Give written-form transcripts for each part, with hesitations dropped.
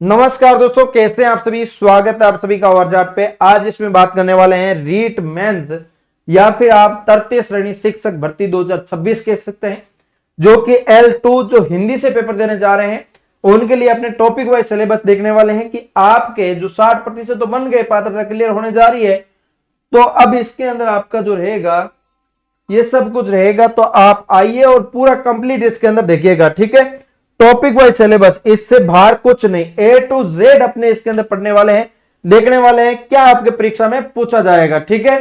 नमस्कार दोस्तों, कैसे हैं आप सभी। स्वागत है आप सभी का ओवरजाट पे। आज इसमें बात करने वाले हैं रीट मेंस या फिर आप तृतीय श्रेणी शिक्षक भर्ती 2026 कह सकते हैं, जो कि L2 जो हिंदी से पेपर देने जा रहे हैं उनके लिए अपने टॉपिक वाइज सिलेबस देखने वाले हैं कि आपके जो 60% तो बन गए, पात्रता क्लियर होने जा रही है। तो अब इसके अंदर आपका जो रहेगा ये सब कुछ रहेगा, तो आप आइए और पूरा कंप्लीट इसके अंदर देखिएगा। ठीक है, टॉपिक वाइज सिलेबस, इससे बाहर कुछ नहीं, A to Z अपने इसके अंदर पढ़ने वाले हैं, देखने वाले हैं क्या आपके परीक्षा में पूछा जाएगा। ठीक है,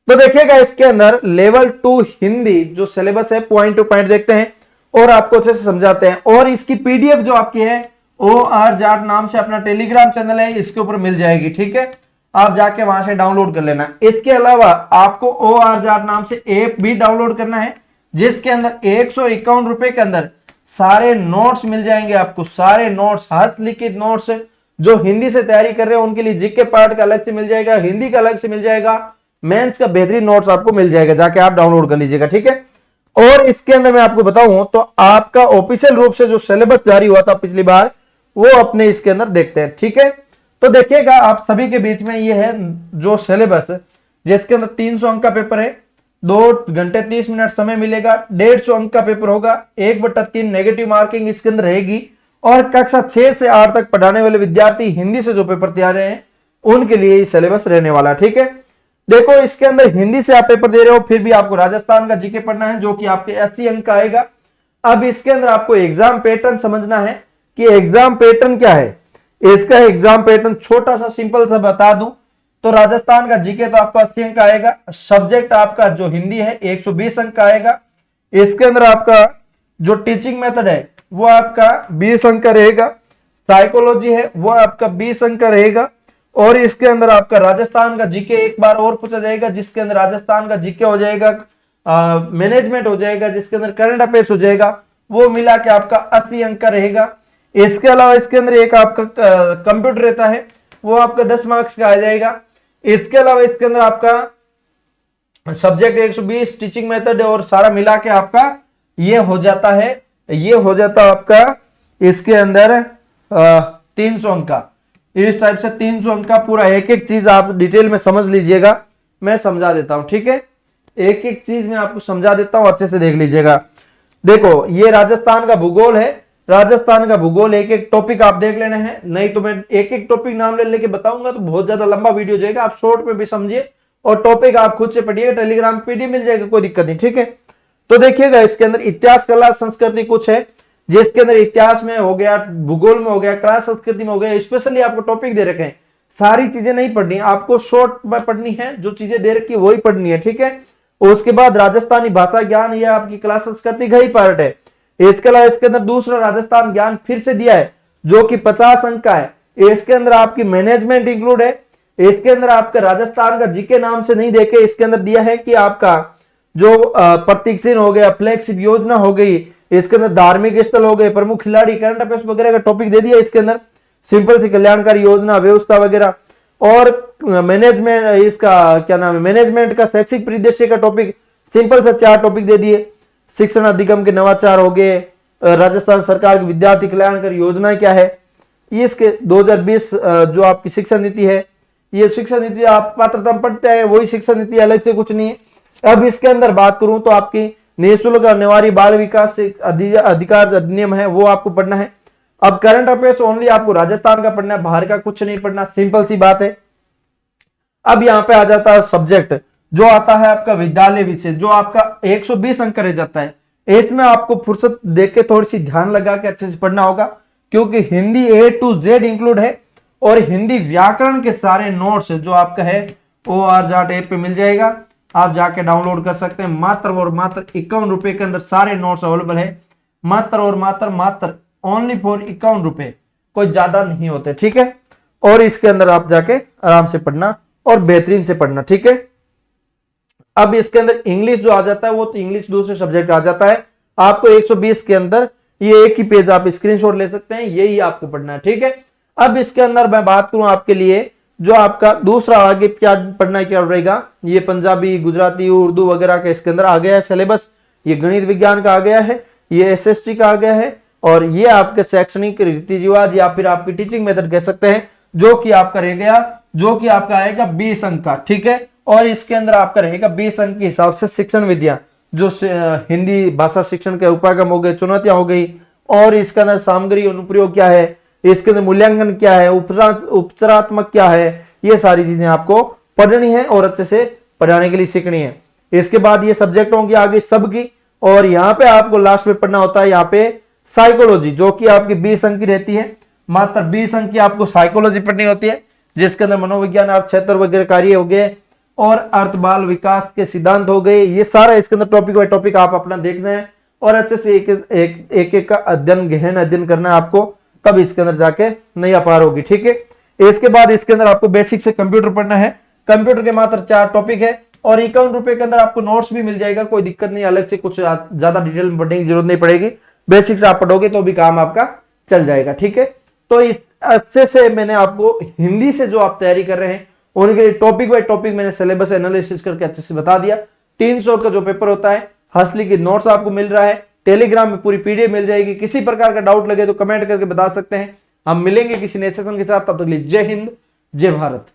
तो देखिएगा इसके अंदर लेवल 2 हिंदी जो सिलेबस है पॉइंट टू पॉइंट देखते हैं और आपको अच्छे से समझाते हैं। और इसकी पीडीएफ जो आपकी है OR जाट नाम से अपना टेलीग्राम चैनल है, इसके ऊपर मिल जाएगी। ठीक है, आप जाके वहां से डाउनलोड कर लेना। इसके अलावा आपको OR जाट नाम से ऐप भी डाउनलोड करना है, जिसके अंदर 151 रुपए के अंदर सारे नोट्स मिल जाएंगे आपको। सारे नोट्स, हस्तलिखित नोट्स, जो हिंदी से तैयारी कर रहे हैं उनके लिए जीके पार्ट का अलग से मिल जाएगा, हिंदी का अलग से मिल जाएगा, मेंस का बेहतरीन नोट्स आपको मिल जाएगा, जाके आप डाउनलोड कर लीजिएगा। ठीक है, और इसके अंदर मैं आपको बताऊं तो आपका ऑफिशियल रूप से जो सिलेबस जारी हुआ था पिछली बार, वो अपने इसके अंदर देखते हैं। ठीक है, तो देखिएगा आप सभी के बीच में ये है जो सिलेबस, जिसके अंदर 300 अंक का पेपर है, 2 घंटे 30 मिनट समय मिलेगा, 150 अंक का पेपर होगा, 1/3 नेगेटिव मार्किंग इसके अंदर रहेगी। और कक्षा 6 से 8 तक पढ़ाने वाले विद्यार्थी हिंदी से जो पेपर तैयार हैं उनके लिए सिलेबस रहने वाला। ठीक है, देखो इसके अंदर हिंदी से आप पेपर दे रहे हो, फिर भी आपको राजस्थान का जीके पढ़ना है जो कि आपके 80 अंक का आएगा। अब इसके अंदर आपको एग्जाम पैटर्न समझना है कि एग्जाम पैटर्न क्या है। इसका एग्जाम पैटर्न छोटा सा सिंपल सा बता दूं तो राजस्थान का जीके तो आपका 80 अंक का आएगा, सब्जेक्ट आपका जो हिंदी है 120 अंक का आएगा। इसके अंदर आपका जो टीचिंग मेथड है वो आपका 20 अंक का रहेगा, साइकोलॉजी है वो आपका 20 अंक का रहेगा। और इसके अंदर आपका राजस्थान का जीके एक बार और पूछा जाएगा, जिसके अंदर राजस्थान का जीके हो जाएगा, मैनेजमेंट हो जाएगा, जिसके अंदर करंट अफेयर्स हो जाएगा, वो मिला के आपका 80 अंक का रहेगा। इसके अलावा इसके अंदर एक आपका कंप्यूटर रहता है, वो आपका 10 मार्क्स का आ जाएगा। इसके अलावा इसके अंदर आपका सब्जेक्ट 120, टीचिंग मेथड और सारा मिला के आपका ये हो जाता है, ये हो जाता है आपका इसके अंदर 300 अंक का। इस टाइप से 300 अंक का पूरा एक एक चीज आप डिटेल में समझ लीजिएगा, मैं समझा देता हूं। ठीक है, एक एक चीज मैं आपको समझा देता हूं, अच्छे से देख लीजिएगा। देखो ये राजस्थान का भूगोल है, राजस्थान का भूगोल एक एक टॉपिक आप देख लेने हैं, नहीं तो मैं एक एक टॉपिक नाम ले लेके बताऊंगा तो बहुत ज्यादा लंबा वीडियो हो जाएगा। आप शॉर्ट में भी समझिए और टॉपिक आप खुद से पढ़िए, टेलीग्राम पीडीएफ मिल जाएगा, कोई दिक्कत नहीं। ठीक है, तो देखिएगा इसके अंदर इतिहास, कला, संस्कृति कुछ है, जिसके अंदर इतिहास में हो गया, भूगोल में हो गया, कला संस्कृति में हो गया, स्पेशली आपको टॉपिक दे रखे हैं। सारी चीजें नहीं पढ़नी, आपको शॉर्ट में पढ़नी है, जो चीजें दे रखी है वही पढ़नी है। ठीक है, उसके बाद राजस्थानी भाषा ज्ञान, यह आपकी कला संस्कृति का ही पार्ट है। इसके अलावा इसके अंदर दूसरा राजस्थान ज्ञान फिर से दिया है, जो कि 50 अंक का है। इसके अंदर आपकी मैनेजमेंट इंक्लूड है। इसके अंदर आपका राजस्थान का जीके नाम से नहीं देके इसके अंदर दिया है कि आपका जो प्रतीक चिन्ह हो गया, फ्लैगशिप योजना हो गई, इसके अंदर धार्मिक स्थल हो गए, प्रमुख खिलाड़ी, करंट अफेयर्स वगैरह का टॉपिक दे दिया इसके अंदर, सिंपल सी कल्याणकारी योजना, व्यवस्था वगैरह। और मैनेजमेंट, इसका क्या नाम है, मैनेजमेंट का शैक्षिक परिदृश्य का टॉपिक सिंपल सा 4 टॉपिक दे दिए। शिक्षण अधिगम के नवाचार हो गए, राजस्थान सरकार की विद्यार्थी कल्याणकारी योजना क्या है, ये इसके 2020 जो आपकी शिक्षा नीति है, ये शिक्षा नीति आप पात्रता पढ़ते हैं, वही शिक्षा नीति, अलग से कुछ नहीं है। अब इसके अंदर बात करूं तो आपकी निःशुल्क अनिवार्य बाल विकास अधिकार अधिनियम है, वो आपको पढ़ना है। अब करंट अफेयर्स ओनली आपको राजस्थान का पढ़ना है, बाहर का कुछ नहीं पढ़ना, सिंपल सी बात है। अब यहाँ पे आ जाता है सब्जेक्ट, जो आता है आपका विद्यालय विषय, जो आपका 120 अंक रह जाता है। इसमें आपको फुर्सत देख के थोड़ी सी ध्यान लगा के अच्छे से पढ़ना होगा, क्योंकि Hindi A to Z include है और हिंदी व्याकरण के सारे नोट्स जो आपका है OR जाट ऐप पे मिल जाएगा, आप जाके डाउनलोड कर सकते हैं। मात्र और मात्र 51 रुपए के अंदर सारे नोट्स अवेलेबल है, मात्र और मात्र ओनली फॉर 51 रुपए, कोई ज्यादा नहीं होते। ठीक है, और इसके अंदर आप जाके आराम से पढ़ना और बेहतरीन से पढ़ना। ठीक है, अब इसके अंदर इंग्लिश जो आ जाता है वो तो इंग्लिश दूसरे सब्जेक्ट आ जाता है। आपको 120 के अंदर ये एक ही पेज आप स्क्रीनशॉट ले सकते हैं, यही आपको पढ़ना है। ठीक है, अब इसके अंदर मैं बात करूं आपके लिए, जो आपका दूसरा आगे क्या पढ़ना क्या रहेगा, ये पंजाबी, गुजराती, उर्दू वगैरह का इसके अंदर आ गया है सिलेबस। ये गणित विज्ञान का आ गया है, ये SST का आ गया है, और ये आपके शैक्षणिक रीति रिवाज या फिर आपकी टीचिंग मेथड कह सकते हैं, जो कि आपका रहेगा, जो कि आपका आएगा 20 अंक का, ठीक है। और इसके अंदर आपका रहेगा 20 अंक के हिसाब से शिक्षण विधियां, जो हिंदी भाषा शिक्षण के उपागम हो गए, चुनौतियां हो गई, और इसके अंदर सामग्री अनुप्रयोग क्या है, इसके अंदर मूल्यांकन क्या है, उपचारात्मक क्या है, ये सारी चीजें आपको पढ़नी है और अच्छे से पढ़ाने के लिए सीखनी है। इसके बाद ये सब्जेक्ट होंगे आगे सबकी, और यहाँ पे आपको लास्ट में पढ़ना होता है यहाँ पे साइकोलॉजी, जो कि आपकी 20 अंक की रहती है। मात्र 20 अंक की आपको साइकोलॉजी पढ़नी होती है, जिसके अंदर मनोविज्ञान, अर्थ क्षेत्र वगैरह कार्य हो गए और अर्थ बाल विकास के सिद्धांत हो गए। ये सारा इसके अंदर टॉपिक बाय टॉपिक आप अपना देखना है और अच्छे से एक का अध्ययन, गहन अध्ययन करना है आपको, तब इसके अंदर जाके नैया पार होगी, ठीक है। इसके बाद इसके अंदर आपको बेसिक से कंप्यूटर पढ़ना है। कंप्यूटर के मात्र 4 टॉपिक है और 51 रुपए के अंदर आपको नोट्स भी मिल जाएगा, कोई दिक्कत नहीं, अलग से कुछ ज्यादा डिटेल में पढ़ने की जरूरत नहीं पड़ेगी। बेसिक से आप पढ़ोगे तो भी काम आपका चल जाएगा, ठीक है। तो इस अच्छे से मैंने आपको हिंदी से जो आप तैयारी कर रहे हैं उनके लिए टॉपिक बाय टॉपिक मैंने सिलेबस एनालिसिस करके अच्छे से बता दिया। 300 का जो पेपर होता है, हंसली की नोट्स आपको मिल रहा है, टेलीग्राम में पूरी पीडीएफ मिल जाएगी। किसी प्रकार का डाउट लगे तो कमेंट करके बता सकते हैं। हम मिलेंगे किसी नए सेशन के साथ, तब तक के लिए जय हिंद, जय भारत।